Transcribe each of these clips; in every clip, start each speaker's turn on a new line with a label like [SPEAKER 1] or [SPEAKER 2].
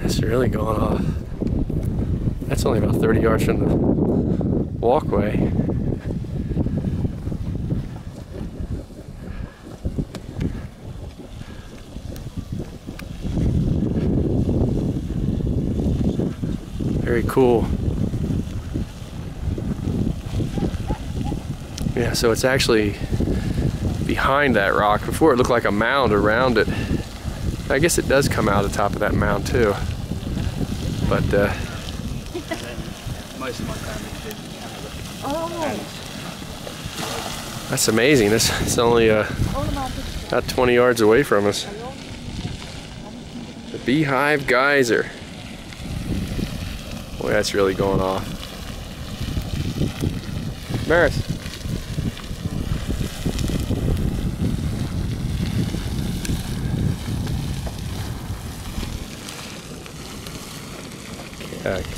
[SPEAKER 1] It's really going off. That's only about 30 yards from the walkway. Very cool. Yeah, so it's actually behind that rock. Before it looked like a mound around it. I guess it does come out of the top of that mound too. But
[SPEAKER 2] most of my family did.
[SPEAKER 1] That's amazing. It's only about 20 yards away from us. The Beehive Geyser. Boy, that's really going off. Maris.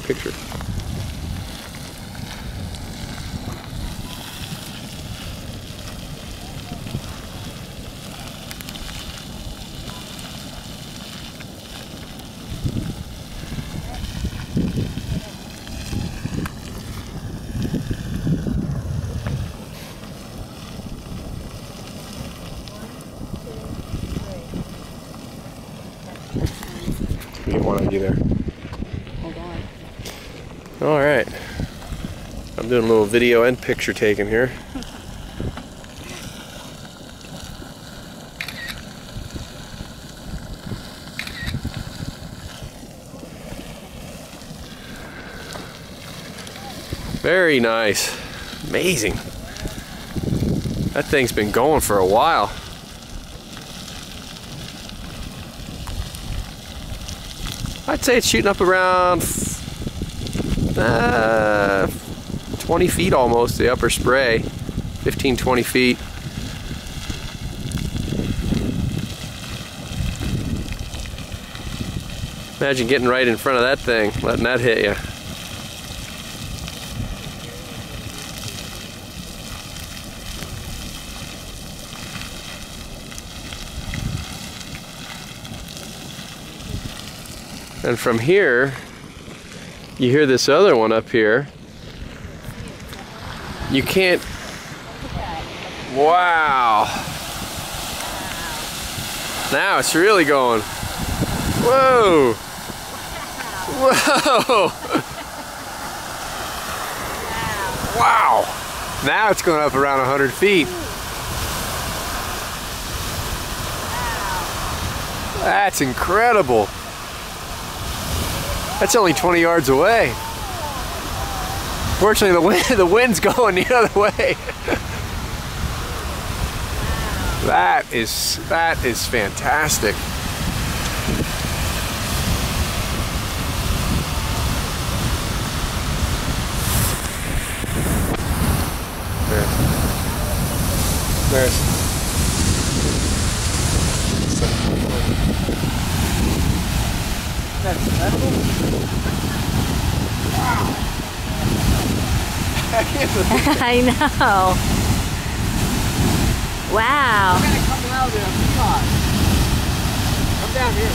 [SPEAKER 1] Picture. Get one of you there. All right, I'm doing a little video and picture taking here. Very nice, amazing. That thing's been going for a while. I'd say it's shooting up around 20 feet almost, the upper spray, 15-20 feet. Imagine getting right in front of that thing, letting that hit you. And from here, you hear this other one up here. You can't. Wow. Now it's really going. Whoa. Whoa. Wow. Now it's going up around 100 feet. That's incredible. That's only 20 yards away. Fortunately, the wind's going the other way. That is fantastic. There's. That's incredible. Wow.
[SPEAKER 3] I know. Wow.
[SPEAKER 2] I'm gonna come out there. Come down here.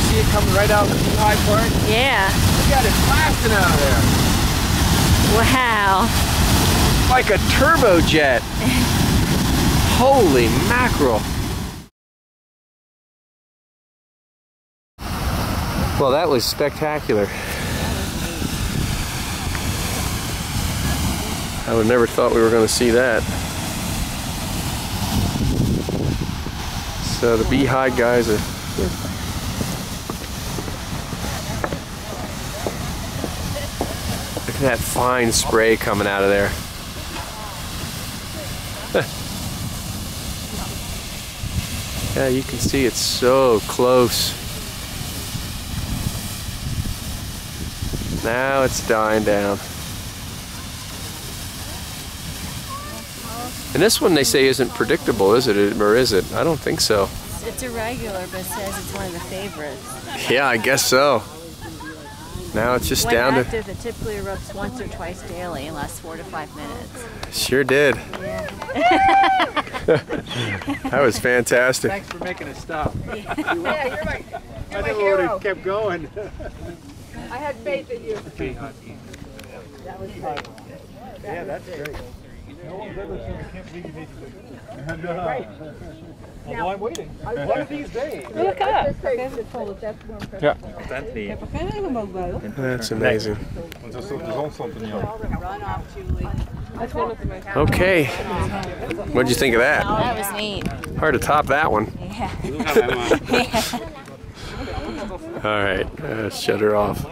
[SPEAKER 2] See it coming right out of the Beehive Park?
[SPEAKER 3] Yeah.
[SPEAKER 2] Look at it blasting out of there.
[SPEAKER 3] Wow.
[SPEAKER 1] Like a turbojet. Holy mackerel. Well, that was spectacular. I would never thought we were going to see that. So the Beehive Geyser. Look at that fine spray coming out of there. Yeah, you can see it's so close. Now it's dying down. And this one they say isn't predictable, is it? Or is it? I don't think so.
[SPEAKER 3] It's irregular, but it says it's one of the favorites.
[SPEAKER 1] Yeah, I guess so. Now it's just down
[SPEAKER 3] active, it typically erupts once or twice daily and lasts 4 to 5 minutes.
[SPEAKER 1] Sure did.
[SPEAKER 3] Yeah.
[SPEAKER 1] That was fantastic.
[SPEAKER 2] Thanks for making us stop.
[SPEAKER 4] Yeah, you're my
[SPEAKER 2] I never would have kept going.
[SPEAKER 4] I had faith in you.
[SPEAKER 2] That was great. Yeah, that's great. No one's ever said I can't believe you made it. Right. Although I'm waiting. One of these days.
[SPEAKER 4] Look up.
[SPEAKER 2] Ja.
[SPEAKER 1] That's amazing.
[SPEAKER 2] Want de zon stond er niet aan.
[SPEAKER 4] Run off, Julie.
[SPEAKER 1] Okay. What'd you think of that?
[SPEAKER 3] That was neat.
[SPEAKER 1] Hard to top that one.
[SPEAKER 3] Yeah.
[SPEAKER 1] All right, shut her off.